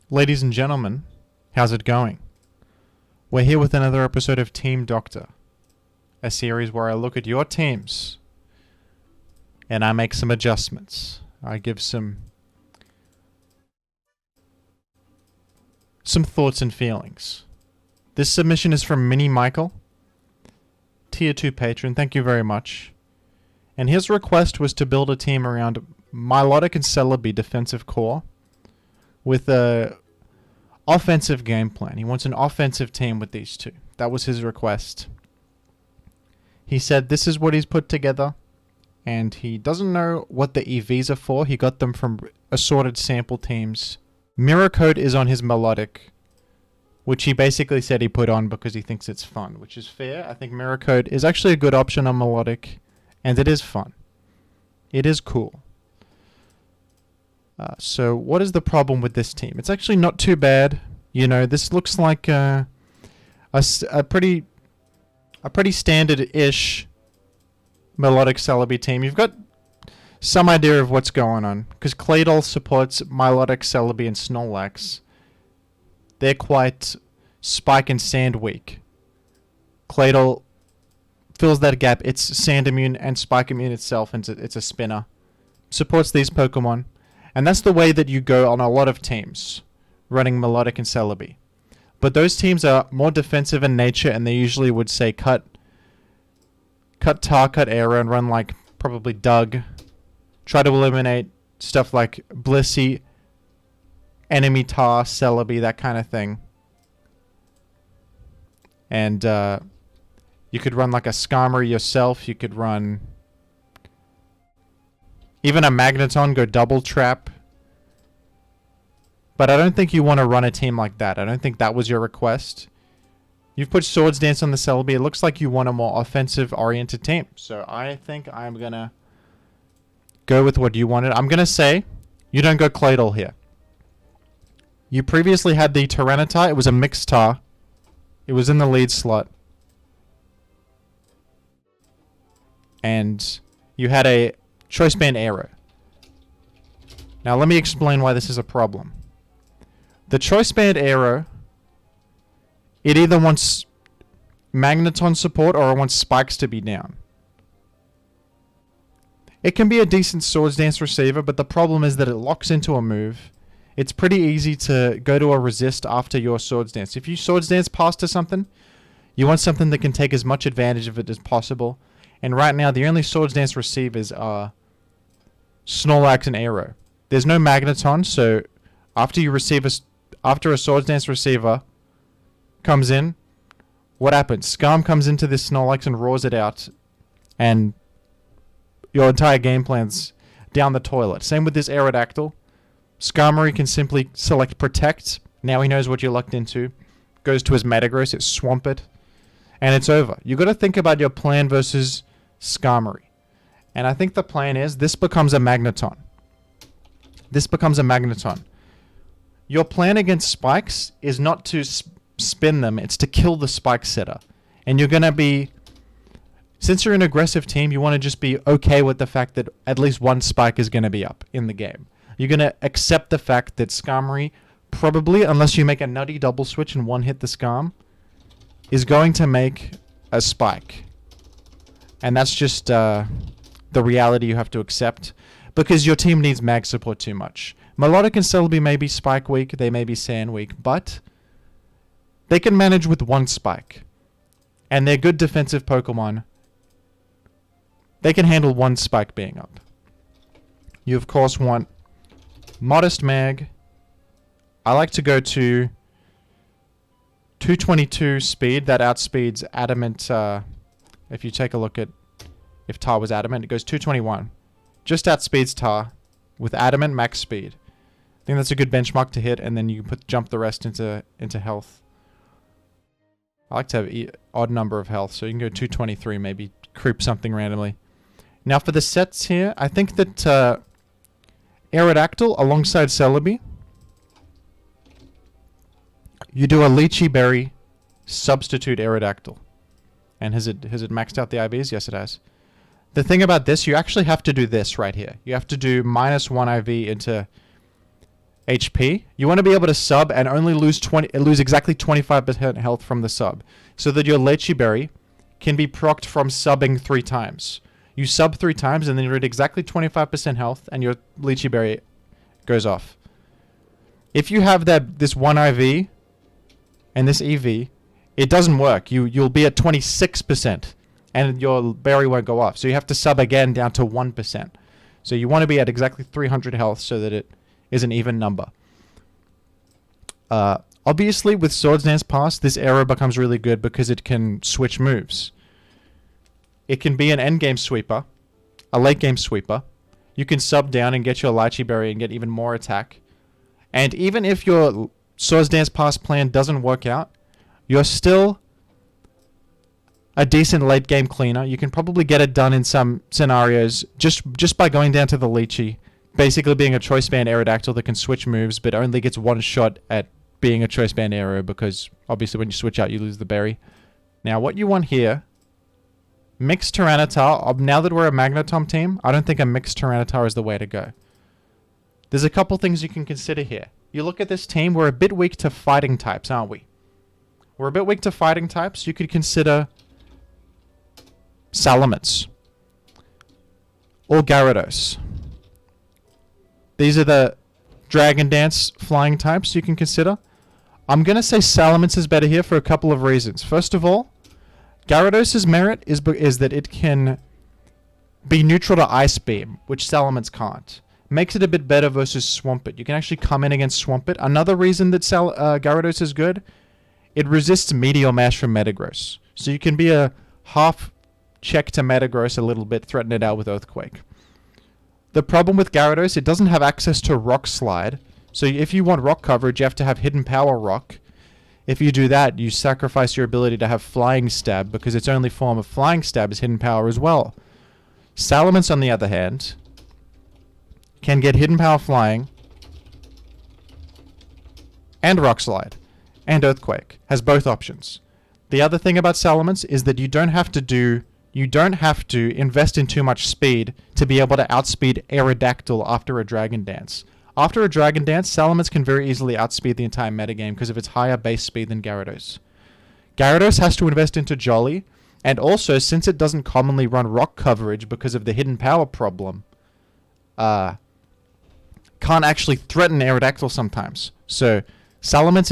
Ladies and gentlemen, how's it going? We're here with another episode of Team Doctor, a series where I look at your teams and I make some adjustments. I give some thoughts and feelings. This submission is from Mini Michael, Tier 2 patron. Thank you very much. And his request was to build a team around Milotic and Celebi defensive core with a offensive game plan. He wants an offensive team with these two. That was his request. He said this is what he's put together, and he doesn't know what the EVs are for. He got them from assorted sample teams. Mirror Code is on his Melodic, which he basically said he put on because he thinks it's fun, which is fair. I think Mirror Code is actually a good option on Melodic, and it is fun. It is cool. So what is the problem with this team? It's actually not too bad. You know, this looks like a pretty standard-ish Melodic Celebi team. You've got some idea of what's going on, because Claydol supports Milotic, Celebi, and Snorlax. They're quite Spike and Sand weak. Claydol fills that gap. It's Sand immune and Spike immune itself, and it's a spinner. Supports these Pokemon. And that's the way that you go on a lot of teams, running Melodic and Celebi. But those teams are more defensive in nature, and they usually would say cut Tar, cut Aero, and run like probably Doug. Try to eliminate stuff like Blissey, Enemy Tar, Celebi, that kind of thing. And you could run like a Skarmory yourself. You could run even a Magneton, go double trap. But I don't think you want to run a team like that. I don't think that was your request. You've put Swords Dance on the Celebi. It looks like you want a more offensive-oriented team. So I think I'm going to go with what you wanted. I'm going to say you don't go Claydol here. You previously had the Tyranitar. It was a mixed Tar. It was in the lead slot. And you had a Choice Band Aero. Now let me explain why this is a problem. The Choice Band Aero, it either wants Magneton support or it wants Spikes to be down. It can be a decent Swords Dance receiver, but the problem is that it locks into a move. It's pretty easy to go to a resist after your Swords Dance. If you Swords Dance past to something, you want something that can take as much advantage of it as possible. And right now, the only Swords Dance receivers are Snorlax and Aero. There's no Magneton, so after you receive after a Swords Dance receiver comes in, what happens? Skarm comes into this Snorlax and roars it out, and your entire game plan's down the toilet. Same with this Aerodactyl. Skarmory can simply select Protect. Now he knows what you're locked into. Goes to his Metagross, it Swamp it, and it's over. You got to think about your plan versus Skarmory. And I think the plan is this becomes a Magneton. This becomes a Magneton. Your plan against Spikes is not to spin them, it's to kill the Spike setter. And you're going to be, since you're an aggressive team, you want to just be okay with the fact that at least one Spike is going to be up in the game. You're going to accept the fact that Skarmory, probably, unless you make a nutty double switch and one hit the Skarm, is going to make a Spike. And that's just the reality you have to accept, because your team needs mag support too much. Melodic and Celebi may be Spike weak, they may be Sand weak, but they can manage with one Spike. And they're good defensive Pokemon. They can handle one Spike being up. You of course want modest mag. I like to go to 222 speed. That outspeeds Adamant. If you take a look at if Tar was Adamant, it goes 221. Just outspeeds Tar with Adamant max speed. I think that's a good benchmark to hit, and then you can jump the rest into health. I like to have odd number of health, so you can go 223, maybe creep something randomly. Now for the sets here, I think that Aerodactyl alongside Celebi, you do a Lychee Berry substitute Aerodactyl. And has it maxed out the IVs? Yes, it has. The thing about this, you actually have to do this right here. You have to do -1 IV into HP. You want to be able to sub and only lose exactly 25% health from the sub, so that your Lychee Berry can be procced from subbing 3 times. You sub 3 times and then you're at exactly 25% health and your Lychee Berry goes off. If you have this one IV and this EV, it doesn't work. You'll be at 26% and your berry won't go off. So you have to sub again down to 1%. So you want to be at exactly 300 health so that it is an even number. Obviously, with Swords Dance Pass, this arrow becomes really good because it can switch moves. It can be an endgame sweeper, a late game sweeper. You can sub down and get your Lychee Berry and get even more attack. And even if your Swords Dance Pass plan doesn't work out, you're still a decent late game cleaner. You can probably get it done in some scenarios just by going down to the Lychee, basically being a choice band Aerodactyl that can switch moves but only gets one shot at being a choice band arrow, because obviously when you switch out you lose the berry. Now what you want here, mixed Tyranitar. Now that we're a Magneton team, I don't think a mixed Tyranitar is the way to go. There's a couple things you can consider here. You look at this team, we're a bit weak to fighting types, aren't we? We're a bit weak to fighting types. You could consider Salamence or Gyarados. These are the Dragon Dance flying types you can consider. I'm going to say Salamence is better here for a couple of reasons. First of all, Gyarados' merit is that it can be neutral to Ice Beam, which Salamence can't. Makes it a bit better versus Swampert. You can actually come in against Swampert. Another reason that Gyarados is good, it resists Meteor Mash from Metagross. So you can be a half check to Metagross a little bit, threaten it out with Earthquake. The problem with Gyarados, it doesn't have access to Rock Slide. So if you want rock coverage, you have to have Hidden Power Rock. If you do that, you sacrifice your ability to have Flying Stab, because its only form of Flying Stab is Hidden Power as well. Salamence, on the other hand, can get Hidden Power Flying and Rock Slide and Earthquake. Has both options. The other thing about Salamence is that you don't have to invest in too much speed to be able to outspeed Aerodactyl after a Dragon Dance. After a Dragon Dance, Salamence can very easily outspeed the entire metagame because of its higher base speed than Gyarados. Gyarados has to invest into Jolly, and also, since it doesn't commonly run rock coverage because of the hidden power problem, can't actually threaten Aerodactyl sometimes. So Salamence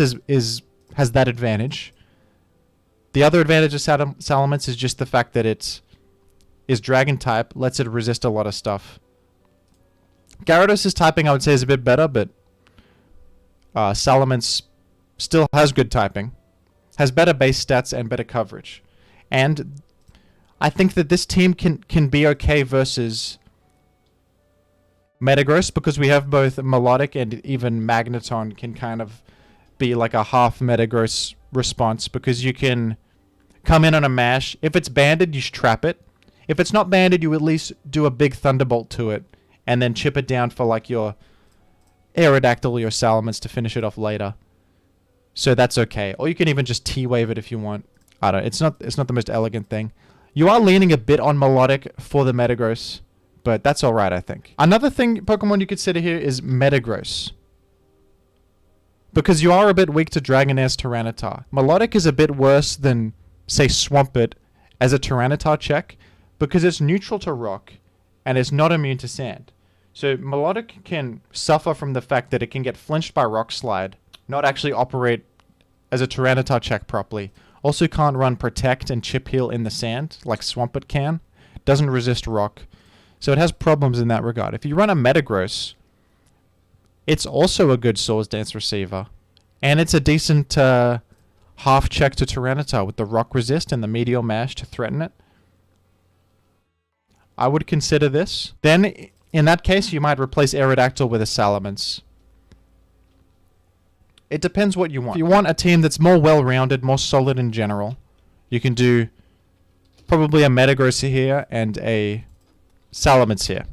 has that advantage. The other advantage of Salamence is just the fact that it is Dragon type, lets it resist a lot of stuff. Gyarados' typing, I would say, is a bit better, but Salamence still has good typing, has better base stats and better coverage. And I think that this team can be okay versus Metagross, because we have both Melodic and even Magneton can kind of be like a half Metagross response, because you can come in on a mash. If it's banded, you should trap it. If it's not banded, you at least do a big Thunderbolt to it and then chip it down for like your Aerodactyl or your Salamence to finish it off later. So that's okay. Or you can even just T-Wave it if you want. I don't know. It's not the most elegant thing. You are leaning a bit on Melodic for the Metagross, but that's alright, I think. Another thing, Pokemon you consider here is Metagross, because you are a bit weak to Dragon Dance Tyranitar. Melodic is a bit worse than, say, Swampert as a Tyranitar check, because it's neutral to rock and it's not immune to sand. So Melodic can suffer from the fact that it can get flinched by Rock Slide, not actually operate as a Tyranitar check properly. Also can't run Protect and Chip Heal in the sand like Swampert can. Doesn't resist rock. So it has problems in that regard. If you run a Metagross, it's also a good Swords Dance receiver. And it's a decent half check to Tyranitar with the Rock Resist and the Meteor Mash to threaten it. I would consider this. Then, in that case, you might replace Aerodactyl with a Salamence. It depends what you want. If you want a team that's more well-rounded, more solid in general, you can do probably a Metagross here and a Salamence here.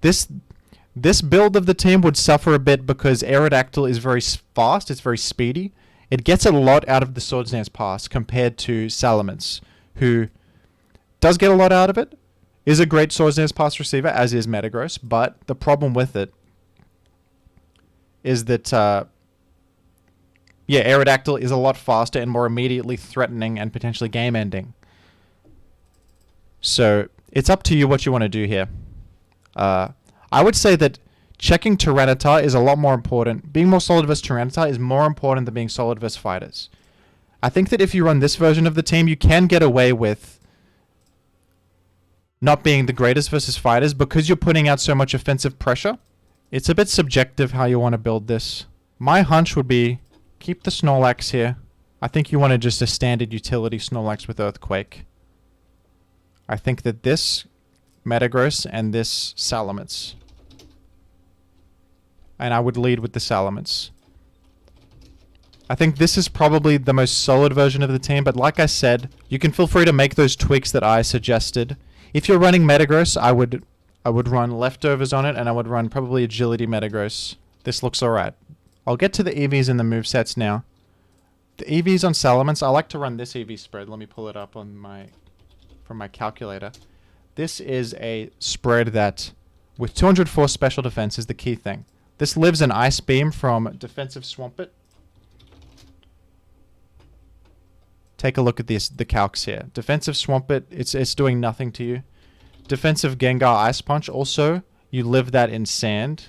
This build of the team would suffer a bit because Aerodactyl is very fast, it's very speedy. It gets a lot out of the Swords Dance Pass compared to Salamence, who does get a lot out of it, is a great Swords Dance Pass receiver, as is Metagross, but the problem with it is that, yeah, Aerodactyl is a lot faster and more immediately threatening and potentially game-ending. So it's up to you what you want to do here. I would say that checking Tyranitar is a lot more important. Being more solid versus Tyranitar is more important than being solid versus fighters. I think that if you run this version of the team, you can get away with not being the greatest versus fighters because you're putting out so much offensive pressure. It's a bit subjective how you want to build this. My hunch would be keep the Snorlax here. I think you want to just a standard utility Snorlax with Earthquake. I think that this Metagross and this Salamence. And I would lead with the Salamence. I think this is probably the most solid version of the team, but like I said, you can feel free to make those tweaks that I suggested. If you're running Metagross, I would run leftovers on it, and I would run probably Agility Metagross. This looks alright. I'll get to the EVs and the movesets now. The EVs on Salamence, I like to run this EV spread. Let me pull it up on from my calculator. This is a spread that, with 204 special defense, is the key thing. This lives an Ice Beam from Defensive Swampert. Take a look at the calcs here. Defensive Swampert, it's doing nothing to you. Defensive Gengar Ice Punch, also, you live that in Sand.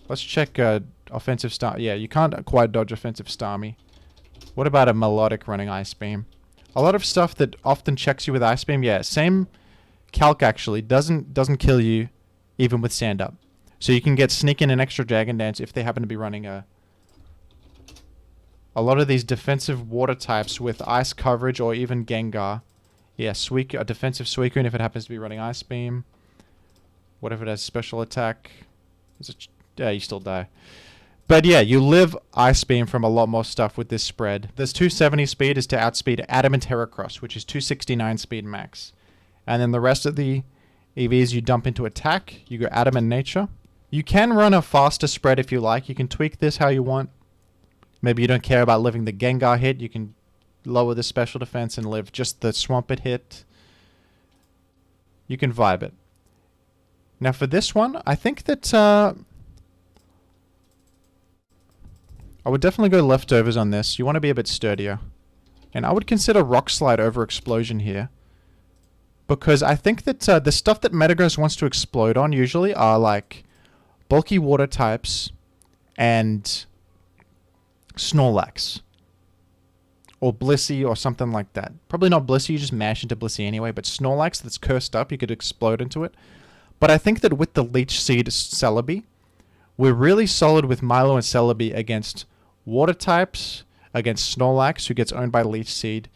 Let's check Offensive Star. Yeah, you can't quite dodge Offensive Starmie. What about a Melodic running Ice Beam? A lot of stuff that often checks you with Ice Beam, yeah, same calc actually, doesn't kill you even with Sand Up. So you can get Sneak in an extra Dragon Dance if they happen to be running a lot of these defensive water types with ice coverage or even Gengar. Yeah, a defensive Suicune if it happens to be running Ice Beam. What if it has special attack? Yeah, you still die. But yeah, you live Ice Beam from a lot more stuff with this spread. This 270 speed is to outspeed Adamant Heracross, which is 269 speed max. And then the rest of the EVs you dump into attack. You go Adamant Nature. You can run a faster spread if you like. You can tweak this how you want. Maybe you don't care about living the Gengar hit. You can lower the special defense and live just the Swampert hit. You can vibe it. Now for this one, I think that I would definitely go leftovers on this. You want to be a bit sturdier. And I would consider Rock Slide over Explosion here. Because I think that the stuff that Metagross wants to explode on usually are like bulky water types and Snorlax. Or Blissey or something like that. Probably not Blissey, you just mash into Blissey anyway, but Snorlax that's cursed up, you could explode into it. But I think that with the Leech Seed Celebi, we're really solid with Milo and Celebi against water types, against Snorlax, who gets owned by Leech Seed,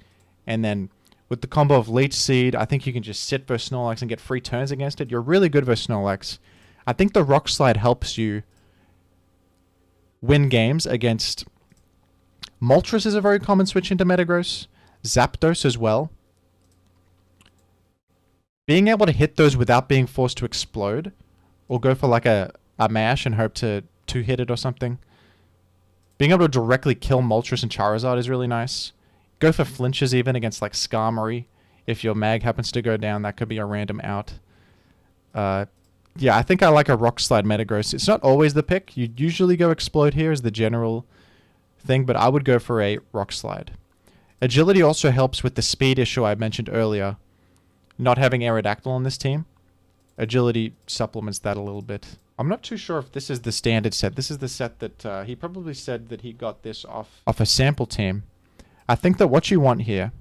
and then with the combo of Leech Seed, I think you can just sit versus Snorlax and get free turns against it. You're really good versus Snorlax. I think the Rock Slide helps you win games against... Moltres is a very common switch into Metagross. Zapdos as well. Being able to hit those without being forced to explode, or go for like a mash and hope to two-hit it or something. Being able to directly kill Moltres and Charizard is really nice. Go for flinches even against like Skarmory. If your mag happens to go down, that could be a random out. Yeah, I think I like a Rock Slide Metagross. It's not always the pick. You'd usually go Explode here as the general thing, but I would go for a Rock Slide. Agility also helps with the speed issue I mentioned earlier. Not having Aerodactyl on this team. Agility supplements that a little bit. I'm not too sure if this is the standard set. This is the set that he probably said that he got this off a sample team. I think that what you want here,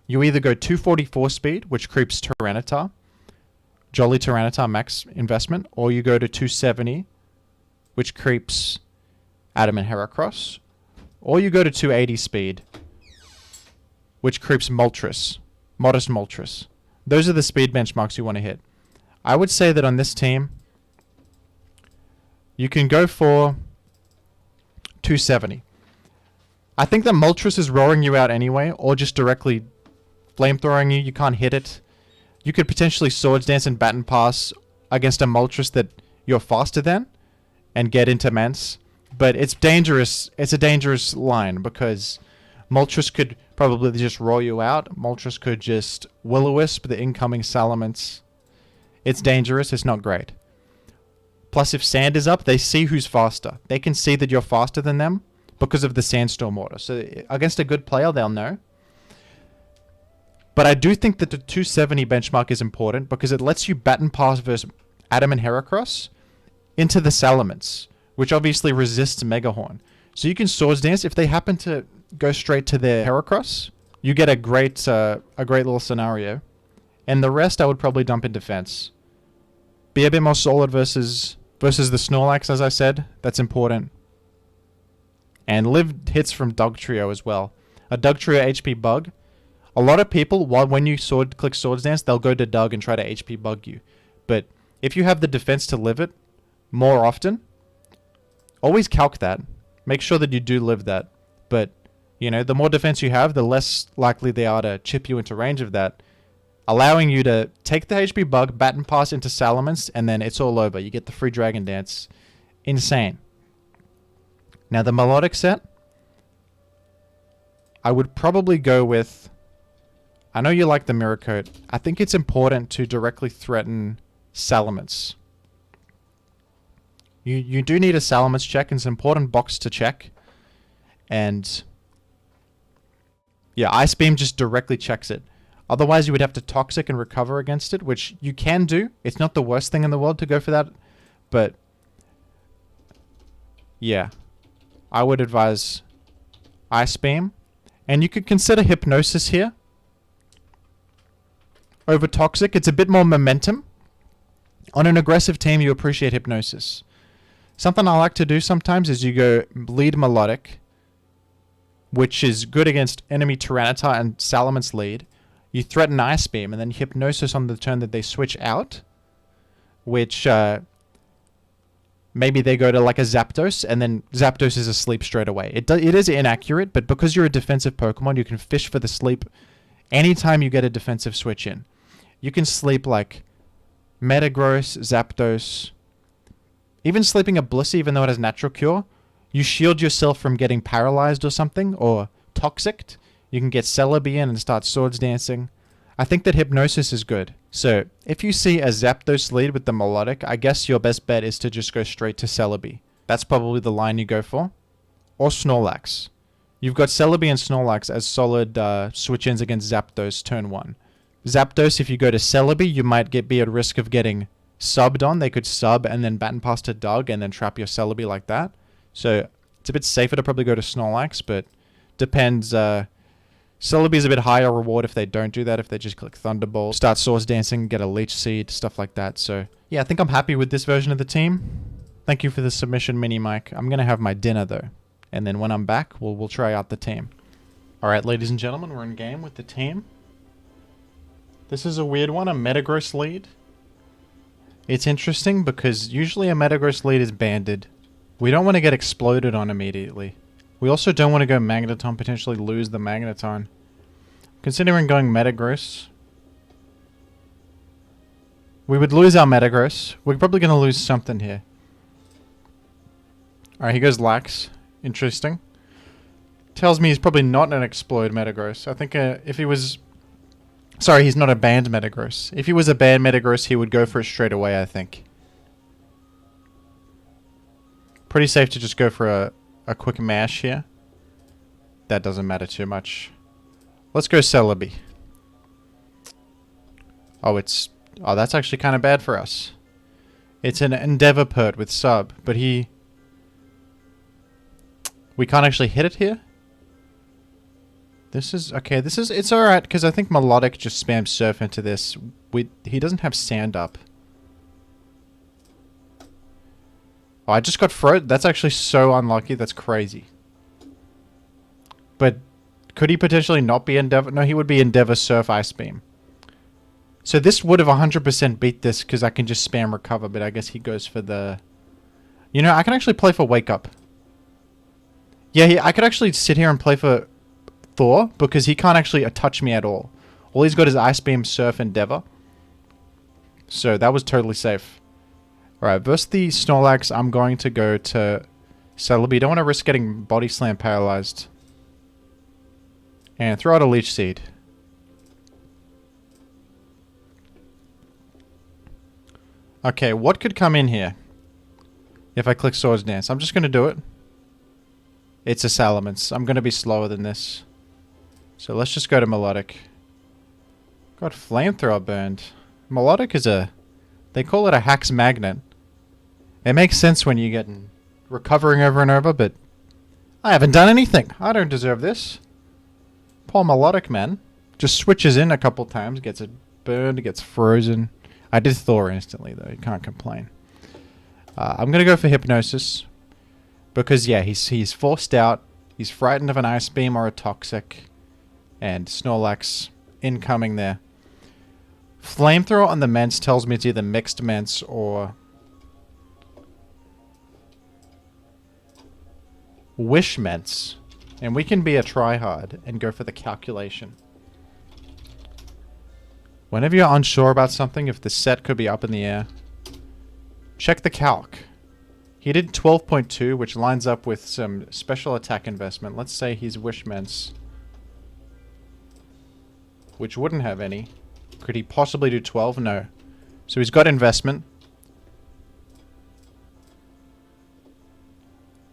you either go 244 speed, which creeps Tyranitar, Jolly Tyranitar max investment, or you go to 270, which creeps Adamant Heracross, or you go to 280 speed, which creeps Moltres, Modest Moltres. Those are the speed benchmarks you want to hit. I would say that on this team, you can go for 270. I think that Moltres is roaring you out anyway, or just directly flamethrowing you. You can't hit it. You could potentially Swords Dance and Baton Pass against a Moltres that you're faster than and get into Mance. But it's dangerous. It's a dangerous line because Moltres could probably just roll you out. Moltres could just Will-O-Wisp the incoming Salamence. It's dangerous. It's not great. Plus, if sand is up, they see who's faster. They can see that you're faster than them because of the sandstorm order. So against a good player, they'll know. But I do think that the 270 benchmark is important because it lets you baton pass versus Adam and Heracross into the Salamence, which obviously resists Megahorn. So you can Swords Dance. If they happen to go straight to their Heracross, you get a great little scenario. And the rest I would probably dump in defense. Be a bit more solid versus the Snorlax, as I said. That's important. And live hits from Dug Trio as well. A Dug Trio HP bug. A lot of people, when you click Swords Dance, they'll go to Dug and try to HP bug you. But if you have the defense to live it more often, always calc that. Make sure that you do live that. But, you know, the more defense you have, the less likely they are to chip you into range of that. Allowing you to take the HP bug, baton pass into Salamence, and then it's all over. You get the free Dragon Dance. Insane. Now, the Melodic set, I would probably go with... I know you like the Mirror Coat. I think it's important to directly threaten Salamence. You do need a Salamence check. It's an important box to check. And... yeah, Ice Beam just directly checks it. Otherwise, you would have to Toxic and recover against it, which you can do. It's not the worst thing in the world to go for that. But, yeah. I would advise Ice Beam. And you could consider Hypnosis here. Over Toxic, it's a bit more momentum. On an aggressive team, you appreciate Hypnosis. Something I like to do sometimes is you go lead Melodic, which is good against enemy Tyranitar and Salamence lead. You threaten Ice Beam, and then Hypnosis on the turn that they switch out, which maybe they go to like a Zapdos, and then Zapdos is asleep straight away. It is inaccurate, but because you're a defensive Pokemon, you can fish for the sleep anytime you get a defensive switch in. You can sleep like Metagross, Zapdos, even sleeping a Blissey, even though it has Natural Cure. You shield yourself from getting paralyzed or something, or Toxicked. You can get Celebi in and start Swords Dancing. I think that Hypnosis is good. So, if you see a Zapdos lead with the Melodic, I guess your best bet is to just go straight to Celebi. That's probably the line you go for. Or Snorlax. You've got Celebi and Snorlax as solid switch-ins against Zapdos turn 1. Zapdos, if you go to Celebi, you might be at risk of getting subbed on. They could sub and then baton pass to Dug and then trap your Celebi like that. So, it's a bit safer to probably go to Snorlax, but depends... Celebi is a bit higher reward if they don't do that, if they just click Thunderbolt, start Swords Dancing, get a Leech Seed, stuff like that. So, yeah, I think I'm happy with this version of the team. Thank you for the submission, Mini Mike. I'm going to have my dinner, though. And then when I'm back, we'll try out the team. Alright, ladies and gentlemen, we're in game with the team. This is a weird one, a Metagross lead. It's interesting because usually a Metagross lead is banded. We don't want to get exploded on immediately. We also don't want to go Magneton, potentially lose the Magneton. Considering going Metagross, we would lose our Metagross. We're probably going to lose something here. Alright, he goes Lax. Interesting. Tells me he's probably not an Explode Metagross. I think if he was... Sorry, he's not a banned Metagross. If he was a banned Metagross, he would go for it straight away, I think. Pretty safe to just go for a quick mash here. That doesn't matter too much. Let's go Celebi. Oh, that's actually kind of bad for us. It's an Endeavor Pert with sub, but we can't actually hit it here. It's alright, because I think Melodic just spams Surf into this. He doesn't have Sand up. Oh, I just got froze. That's actually so unlucky. That's crazy. But could he potentially not be Endeavor? No, he would be Endeavor Surf Ice Beam. So this would have 100% beat this because I can just spam Recover, but I guess he goes for the... You know, I can actually play for Wake Up. Yeah, I could actually sit here and play for Thor because he can't actually touch me at all. All he's got is Ice Beam, Surf, Endeavor. So that was totally safe. Alright, versus the Snorlax, I'm going to go to Celebi. Don't want to risk getting Body Slam paralyzed. And throw out a Leech Seed. Okay, what could come in here? if I click Swords Dance. I'm just going to do it. It's a Salamence. I'm going to be slower than this. So let's just go to Melodic. Got Flamethrower burned. Melodic is a... They call it a Hack's Magnet. It makes sense when you get recovering over and over, but... I haven't done anything. I don't deserve this. Poor Melodic, man. Just switches in a couple times, gets it burned, gets frozen. I did Thor instantly, though. You can't complain. I'm going to go for Hypnosis. Because, yeah, he's forced out. He's frightened of an Ice Beam or a Toxic. And Snorlax incoming there. Flamethrower on the Mence tells me it's either Mixed Mence or... Wish Mence. And we can be a tryhard and go for the calculation. Whenever you're unsure about something, if the set could be up in the air, check the calc. He did 12.2, which lines up with some special attack investment. Let's say he's Wish Mence, which wouldn't have any. Could he possibly do 12? No. So he's got investment.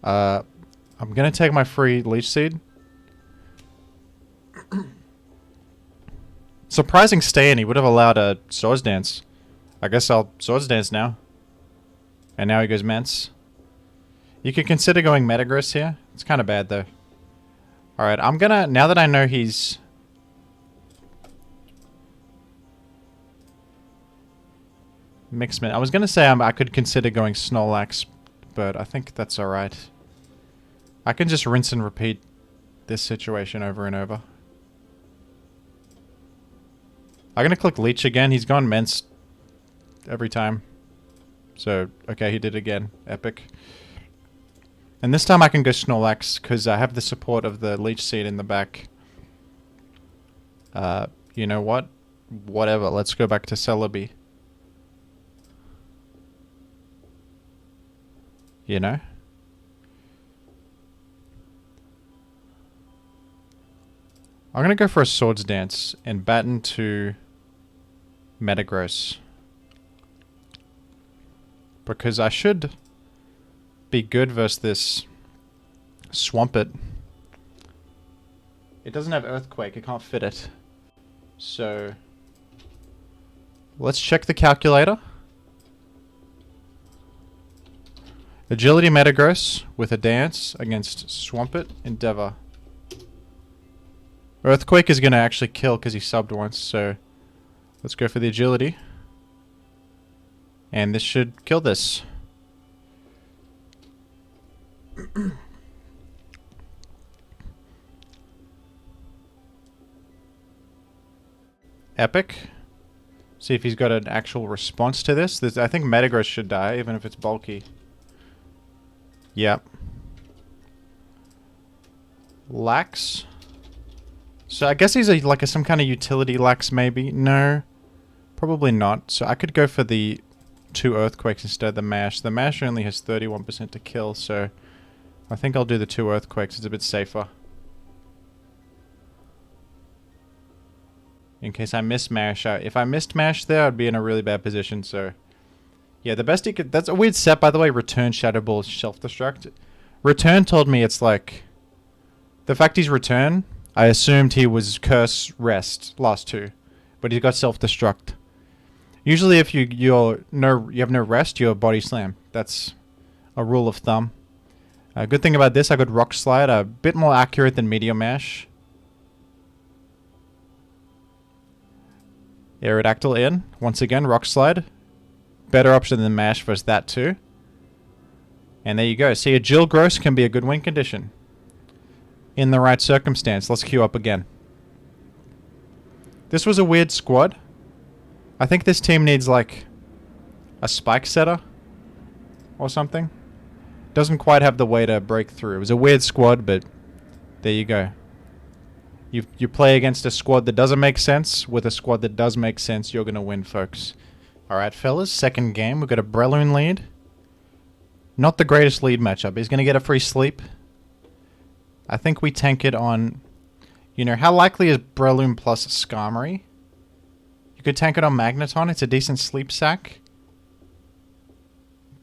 I'm going to take my free Leech Seed. Surprising stay in. He would have allowed a Swords Dance. I guess I'll Swords Dance now. And now he goes Mence. You could consider going Metagross here. It's kind of bad though. Alright, I'm gonna... Now that I know he's... Mixed I was gonna say I could consider going Snorlax, but I think that's alright. I can just rinse and repeat this situation over and over. I'm gonna click Leech again. He's gone Mence every time. So, okay, he did again. Epic. And this time I can go Snorlax, because I have the support of the Leech Seed in the back. You know what? Whatever, let's go back to Celebi. You know? I'm gonna go for a Swords Dance and batten to Metagross. Because I should be good versus this Swampert. It doesn't have Earthquake, I can't fit it. So let's check the calculator. Agility Metagross with a Dance against Swampert Endeavor. Earthquake is going to actually kill because he subbed once, so let's go for the Agility. And this should kill this. Epic. See if he's got an actual response to this. I think Metagross should die, even if it's bulky. Yep. Lax. So I guess he's like some kind of utility Lax maybe. No. Probably not. So I could go for the 2 Earthquakes instead of the Mash. The Mash only has 31% to kill, so I think I'll do the 2 Earthquakes. It's a bit safer. In case I miss Mash. If I missed Mash there, I'd be in a really bad position, so... Yeah, the best he could... That's a weird set, by the way. Return Shadow Ball, Self-Destruct. Return told me it's like... The fact he's Return... I assumed he was Curse, Rest, last 2. But he got Self-Destruct. Usually if you have no Rest, you're Body Slam. That's a rule of thumb. Good thing about this, I got Rock Slide, a bit more accurate than Meteor Mash. Aerodactyl in. Once again, Rock Slide. Better option than Mash versus that too. And there you go. See, a Jill Gross can be a good win condition. In the right circumstance. Let's queue up again. This was a weird squad. I think this team needs like a Spike Setter or something. Doesn't quite have the way to break through. It was a weird squad, but there you go. You play against a squad that doesn't make sense with a squad that does make sense. You're going to win, folks. Alright, fellas. Second game. We've got a Breloom lead. Not the greatest lead matchup. He's going to get a free sleep. I think we tank it on... You know, how likely is Breloom plus Skarmory? You could tank it on Magneton. It's a decent sleep sack.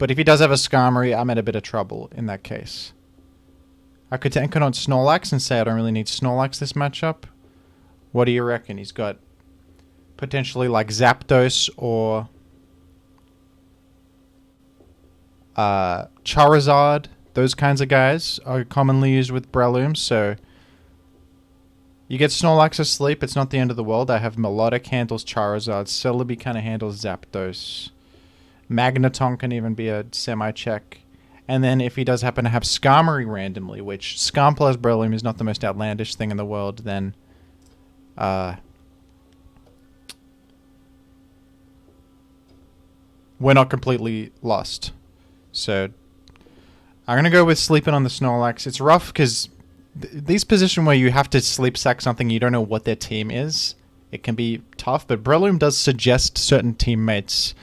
But if he does have a Skarmory, I'm in a bit of trouble in that case. I could tank it on Snorlax and say I don't really need Snorlax this matchup. What do you reckon? He's got potentially like Zapdos or Charizard. Those kinds of guys are commonly used with Breloom, so you get Snorlax asleep, it's not the end of the world. I have Melodic handles Charizard, Celebi kind of handles Zapdos. Magneton can even be a semi-check. And then if he does happen to have Skarmory randomly, which Skarm plus Breloom is not the most outlandish thing in the world, then we're not completely lost. So I'm going to go with sleeping on the Snorlax. It's rough because these positions where you have to sleep sack something you don't know what their team is, it can be tough, but Breloom does suggest certain teammates,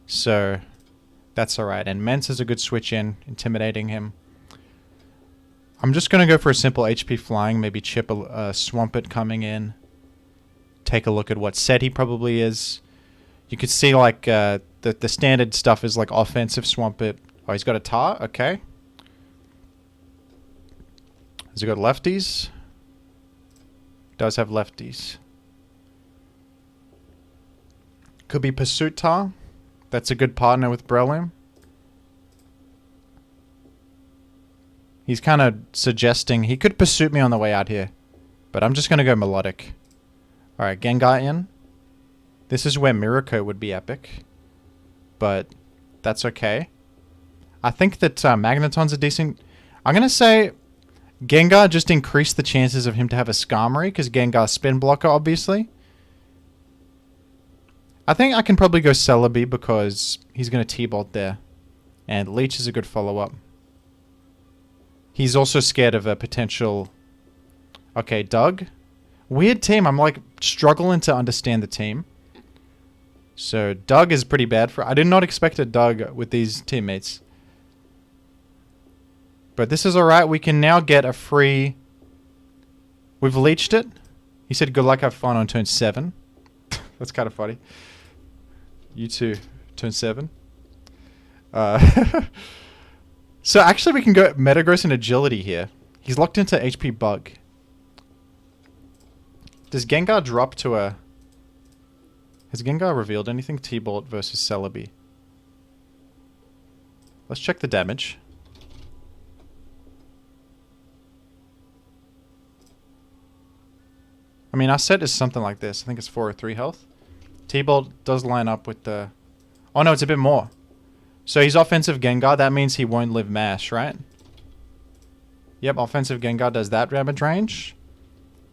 so that's alright. And Mence is a good switch in, intimidating him. I'm just going to go for a simple HP flying, maybe chip a Swampert coming in. Take a look at what set he probably is. You could see like the standard stuff is like offensive Swampert. Oh, he's got a Tar? Okay. Has he got lefties? Does have lefties. Could be Pursuit Tar. That's a good partner with Breloom. He's kind of suggesting he could Pursuit me on the way out here. But I'm just going to go Melodic. Alright, Gengar in. This is where Miracle would be epic. But that's okay. I think that Magneton's a decent... I'm going to say Gengar just increased the chances of him to have a Skarmory, because Gengar's spin blocker, obviously. I think I can probably go Celebi, because he's going to T-Bolt there. And Leech is a good follow-up. He's also scared of a potential... Okay, Doug. Weird team. I'm like struggling to understand the team. So Doug is pretty bad for... I did not expect a Doug with these teammates. But this is alright. We can now get a free... We've leeched it. He said good luck, have fun on turn 7. That's kind of funny. You too. Turn 7. So actually we can go Metagross and Agility here. He's locked into HP Bug. Does Gengar drop to a... Has Gengar revealed anything? T-Bolt versus Celebi. Let's check the damage. I mean, our set is something like this. I think it's 4 or 3 health. T-Bolt does line up with the... Oh no, it's a bit more. So he's offensive Gengar. That means he won't live Mash, right? Yep, offensive Gengar does that damage range.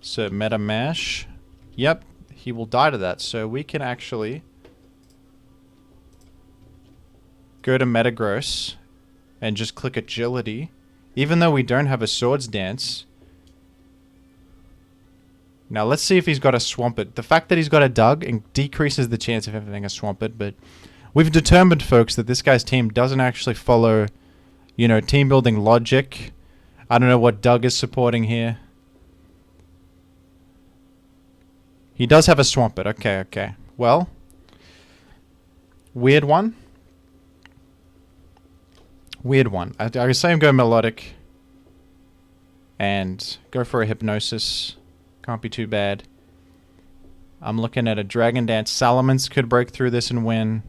So Meta Mash. Yep, he will die to that. So we can actually go to Metagross and just click Agility. Even though we don't have a Swords Dance... Now, let's see if he's got a Swampert. The fact that he's got a Doug decreases the chance of him having a Swampert, but we've determined, folks, that this guy's team doesn't actually follow, you know, team building logic. I don't know what Doug is supporting here. He does have a Swampert. Okay, okay. Well, weird one. Weird one. I would say I'm going Melodic and go for a Hypnosis. Can't be too bad. I'm looking at a Dragon Dance. Salamence could break through this and win.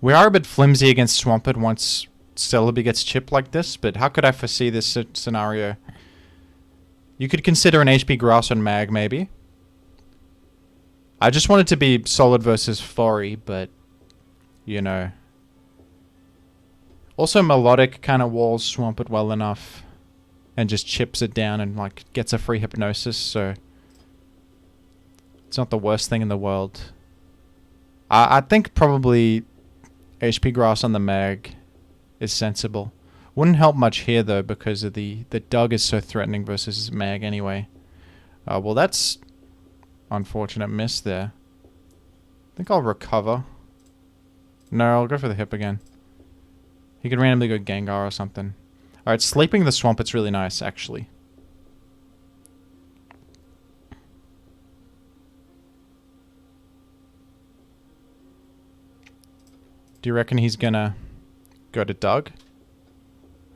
We are a bit flimsy against Swampert once Celebi gets chipped like this, but how could I foresee this scenario? You could consider an HP Grass on Mag, maybe. I just wanted to be solid versus Fori, but, you know. Also, Melodic kind of walls Swampert well enough. And just chips it down and like gets a free Hypnosis, so it's not the worst thing in the world. I think probably HP Grass on the Mag is sensible. Wouldn't help much here though because of the Doug is so threatening versus Mag anyway. Well, that's unfortunate miss there. I think I'll recover. No, I'll go for the Hip again. He could randomly go Gengar or something. Alright, sleeping the Swampert's really nice, actually. Do you reckon he's gonna go to Doug?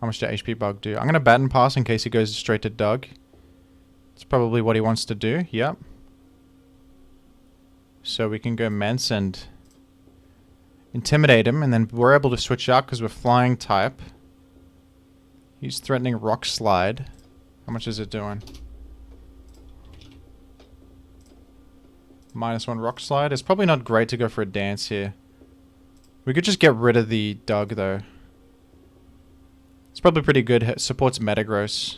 How much did HP Bug do? I'm gonna baton pass in case he goes straight to Doug. It's probably what he wants to do. Yep. So we can go Mence and intimidate him, and then we're able to switch out because we're flying type. He's threatening Rock Slide. How much is it doing? -1 Rock Slide. It's probably not great to go for a dance here. We could just get rid of the Doug though. It's probably pretty good. It supports Metagross.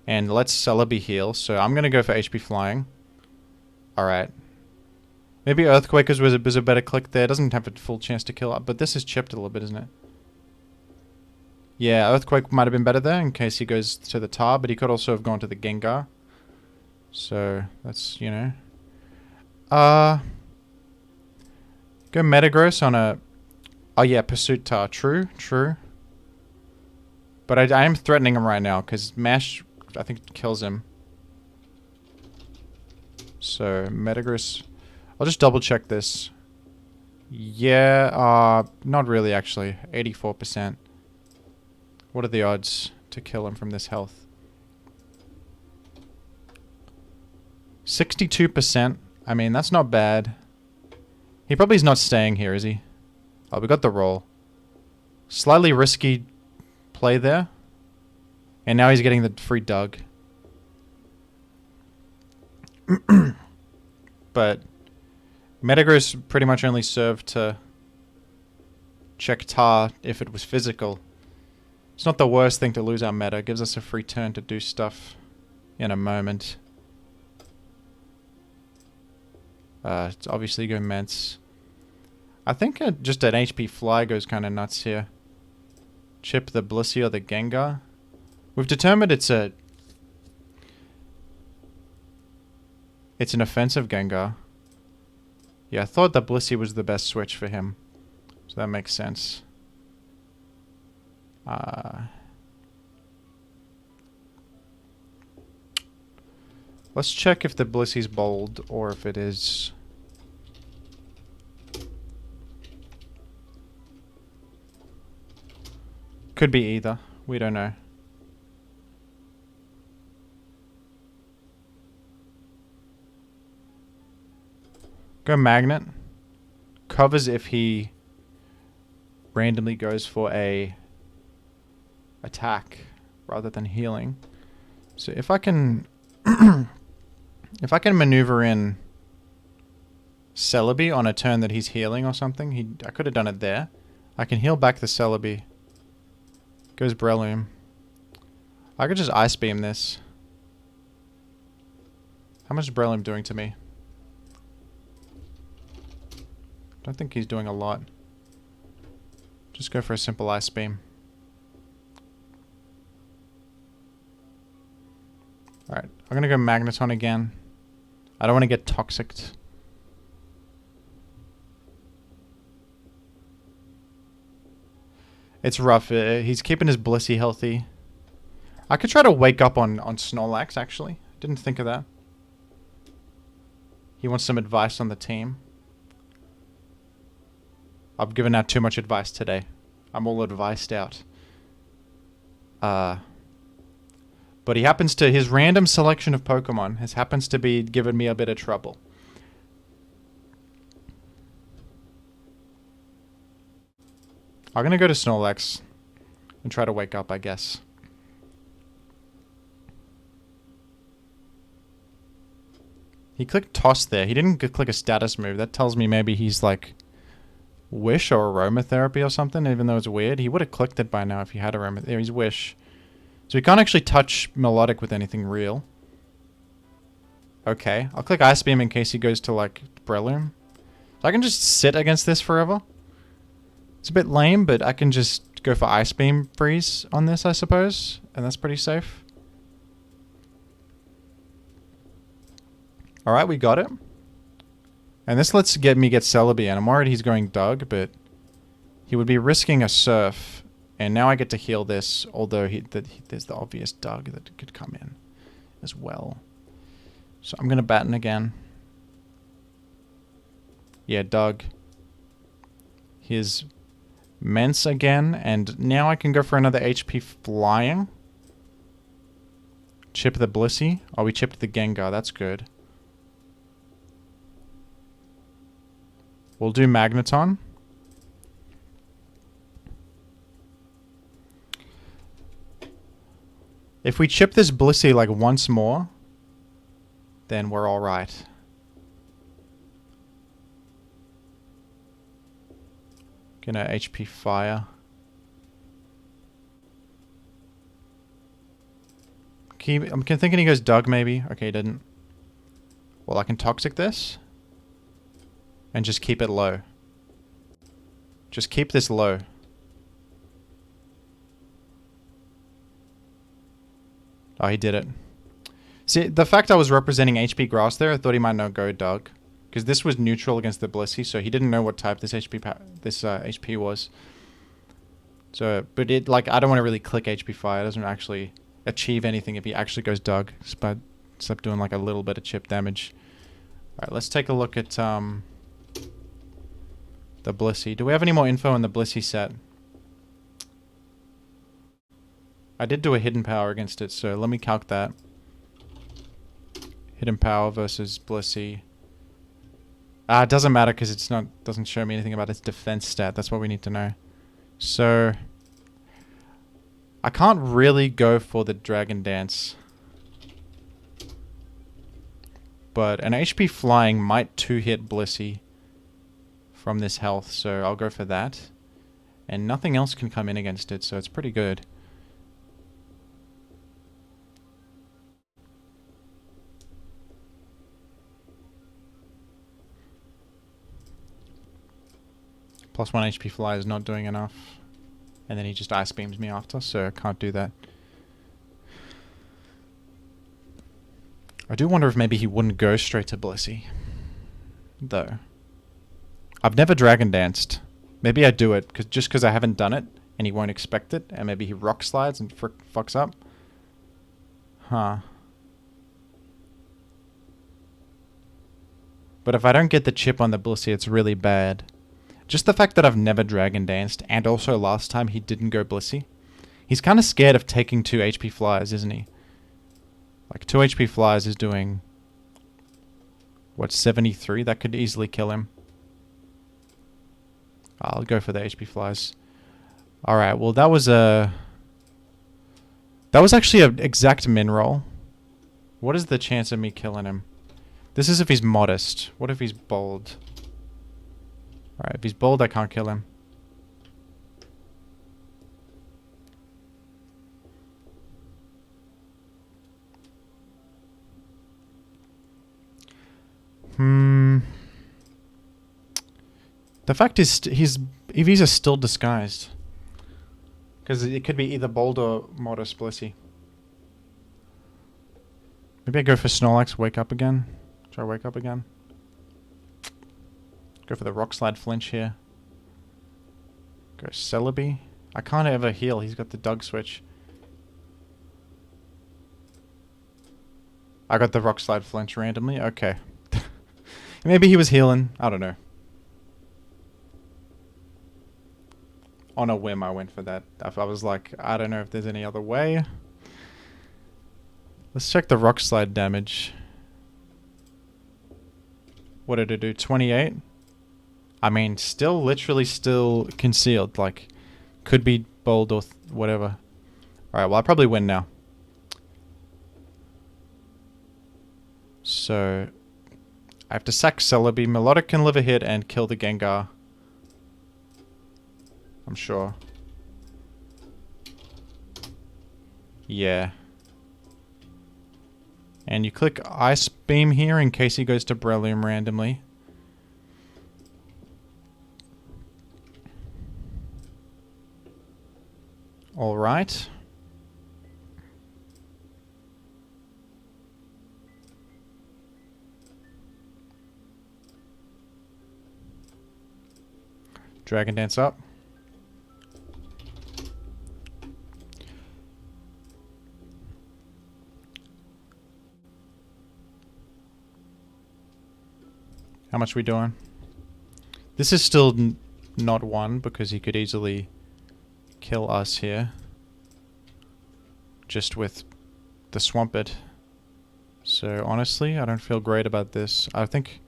And let's Celebi heal. So I'm going to go for HP Flying. Alright. Maybe Earthquakers was a better click there. Doesn't have a full chance to kill up. But this is chipped a little bit, isn't it? Yeah, Earthquake might have been better there in case he goes to the Tar. But he could also have gone to the Gengar. So, that's, you know. Go Metagross on a... Oh yeah, Pursuit Tar. True, true. But I am threatening him right now because Mash, I think, kills him. So, Metagross... I'll just double check this. Yeah, not really actually. 84%. What are the odds to kill him from this health? 62%. I mean, that's not bad. He probably is not staying here, is he? Oh, we got the roll. Slightly risky play there. And now he's getting the free Doug. But Metagross pretty much only served to check Tar if it was physical. It's not the worst thing to lose our meta. It gives us a free turn to do stuff in a moment. It's obviously go Mence. I think just an HP Fly goes kind of nuts here. Chip the Blissey or the Gengar. We've determined it's an offensive Gengar. Yeah, I thought the Blissey was the best switch for him. So that makes sense. Let's check if the Blissey's bold or if it is... Could be either. We don't know. Go Magnet. Covers if he randomly goes for a attack rather than healing. So if I can if I can maneuver in Celebi on a turn that he's healing or something, I could have done it there. I can heal back the Celebi. Goes Breloom. I could just Ice Beam this. How much is Breloom doing to me? Don't think he's doing a lot. Just go for a simple Ice Beam. Alright, I'm gonna go Magneton again. I don't want to get Toxicked. It's rough. He's keeping his Blissey healthy. I could try to wake up on Snorlax, actually. Didn't think of that. He wants some advice on the team. I've given out too much advice today. I'm all advised out. But he happens to... His random selection of Pokemon happens to be giving me a bit of trouble. I'm gonna go to Snorlax and try to wake up, I guess. He clicked Toss there. He didn't click a status move. That tells me maybe he's like Wish or Aromatherapy or something, even though it's weird. He would have clicked it by now if he had Aromatherapy. There, he's Wish. So he can't actually touch Melodic with anything real. Okay, I'll click Ice Beam in case he goes to like Breloom. So I can just sit against this forever. It's a bit lame, but I can just go for Ice Beam Freeze on this, I suppose. And that's pretty safe. Alright, we got it. And this lets me get Celebi, and I'm worried he's going Doug, but he would be risking a Surf. And now I get to heal this, although there's the obvious Doug that could come in as well. So I'm going to Baton again. Yeah, Doug. his Mence again, and now I can go for another HP flying. Chip the Blissey. Oh, we chipped the Gengar. That's good. We'll do Magneton. If we chip this Blissey like once more, then we're alright. Gonna HP Fire. I'm thinking he goes Doug maybe. Okay, he didn't. Well, I can Toxic this. And just keep it low. Just keep this low. Oh, he did it. See, the fact I was representing HP Grass there, I thought he might not go Doug. Because this was neutral against the Blissey, so he didn't know what type this HP was. So, but it, like, I don't want to really click HP Fire. It doesn't actually achieve anything if he actually goes Doug. But stop doing like a little bit of chip damage. Alright, let's take a look at the Blissey. Do we have any more info on the Blissey set? I did do a hidden power against it, so let me calc that. Hidden power versus Blissey. It doesn't matter because it's not doesn't show me anything about its defense stat. That's what we need to know. So I can't really go for the Dragon Dance. But an HP Flying might 2-hit Blissey from this health, so I'll go for that. And nothing else can come in against it, so it's pretty good. +1 HP Fly is not doing enough. And then he just Ice Beams me after, so I can't do that. I do wonder if maybe he wouldn't go straight to Blissey. Though. I've never Dragon Danced. Maybe I do it, just because I haven't done it, and he won't expect it, and maybe he Rock Slides and fucks up. Huh. But if I don't get the chip on the Blissey, it's really bad. Just the fact that I've never Dragon Danced, and also last time he didn't go Blissey. He's kind of scared of taking 2 HP Flyers, isn't he? Like, 2 HP Flyers is doing... what, 73? That could easily kill him. I'll go for the HP Flyers. Alright, well that was a... that was actually an exact min roll. What is the chance of me killing him? This is if he's modest. What if he's bold? Alright, if he's bold, I can't kill him. The fact is, EVs are still disguised. Because it could be either bold or modest Blissey. Maybe I go for Snorlax, wake up again. Try wake up again. Go for the Rock Slide flinch here. Go Celebi. I can't ever heal. He's got the Doug switch. I got the Rock Slide flinch randomly. Okay. Maybe he was healing. I don't know. On a whim, I went for that. I was like, I don't know if there's any other way. Let's check the Rock Slide damage. What did it do? 28? I mean, still, literally still concealed. Like, could be bold or whatever. Alright, well, I probably win now. So, I have to sack Celebi. Melodic can live a hit and kill the Gengar. I'm sure. Yeah. And you click Ice Beam here in case he goes to Breloom randomly. Alright. Dragon Dance up. How much we doing? This is still not 1 because he could easily kill us here. Just with the Swampert. So honestly, I don't feel great about this. I think...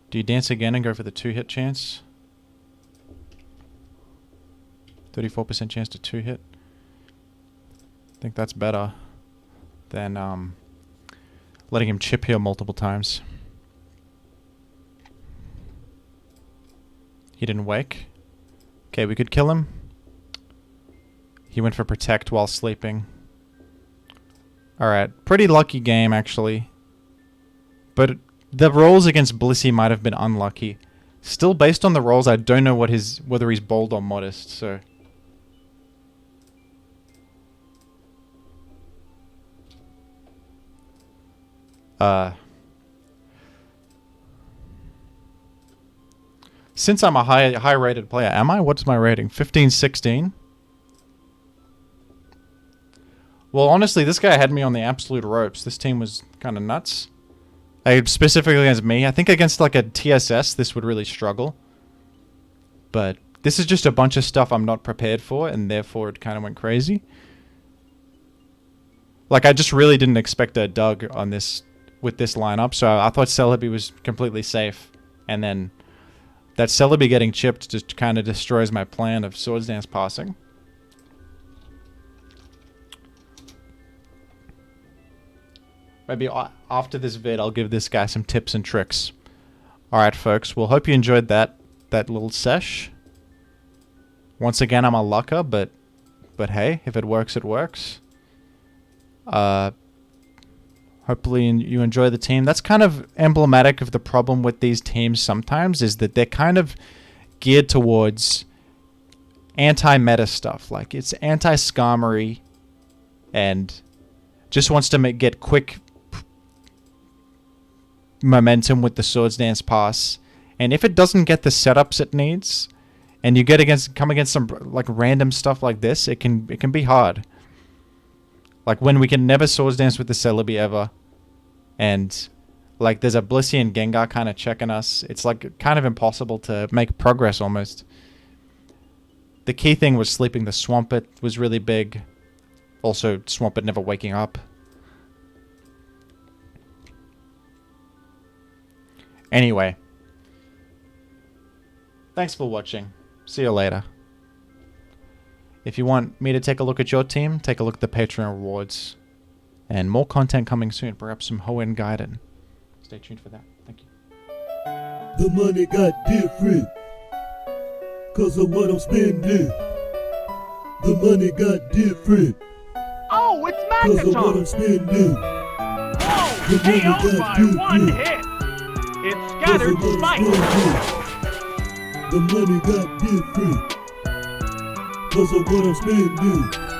Do you dance again and go for the 2-hit chance? 34% chance to 2-hit. I think that's better than letting him chip here multiple times. He didn't wake. Okay, we could kill him. He went for protect while sleeping. Alright, pretty lucky game actually. But the rolls against Blissey might have been unlucky. Still, based on the rolls, I don't know what whether he's bold or modest, so... Since I'm a high rated player, am I? What's my rating? 15, 16? Well, honestly, this guy had me on the absolute ropes. This team was kind of nuts. Specifically against me. I think against like a TSS, this would really struggle. But this is just a bunch of stuff I'm not prepared for, and therefore it kind of went crazy. Like, I just really didn't expect a Doug on this with this lineup, so I thought Celebi was completely safe. And then that Celebi getting chipped just kind of destroys my plan of Swords Dance passing. Maybe after this vid, I'll give this guy some tips and tricks. Alright, folks. Well, hope you enjoyed that little sesh. Once again, I'm a lucker, but hey, if it works, it works. Hopefully you enjoy the team. That's kind of emblematic of the problem with these teams sometimes, is that they're kind of geared towards anti-meta stuff. Like, it's anti-skarmory and just wants to get quick momentum with the Swords Dance pass. And if it doesn't get the setups it needs, and you come against some like random stuff like this, it can be hard. Like when we can never Swords Dance with the Celebi ever, and like there's a Blissey and Gengar kind of checking us. It's like kind of impossible to make progress almost. The key thing was sleeping the Swampert was really big. Also, Swampert never waking up. Anyway. Thanks for watching. See you later. If you want me to take a look at your team, take a look at the Patreon rewards. And more content coming soon, perhaps some Hoenn Gaiden. Stay tuned for that. Thank you. The money got different 'cause of what I'm spending. The money got different. Oh, it's 'Cause of what I'm Magneton! spending. Whoa! The money KO'd got by different. one hit! It 'Cause scattered of what I'm spikes! spending. The money got different 'cause of what I'm spending.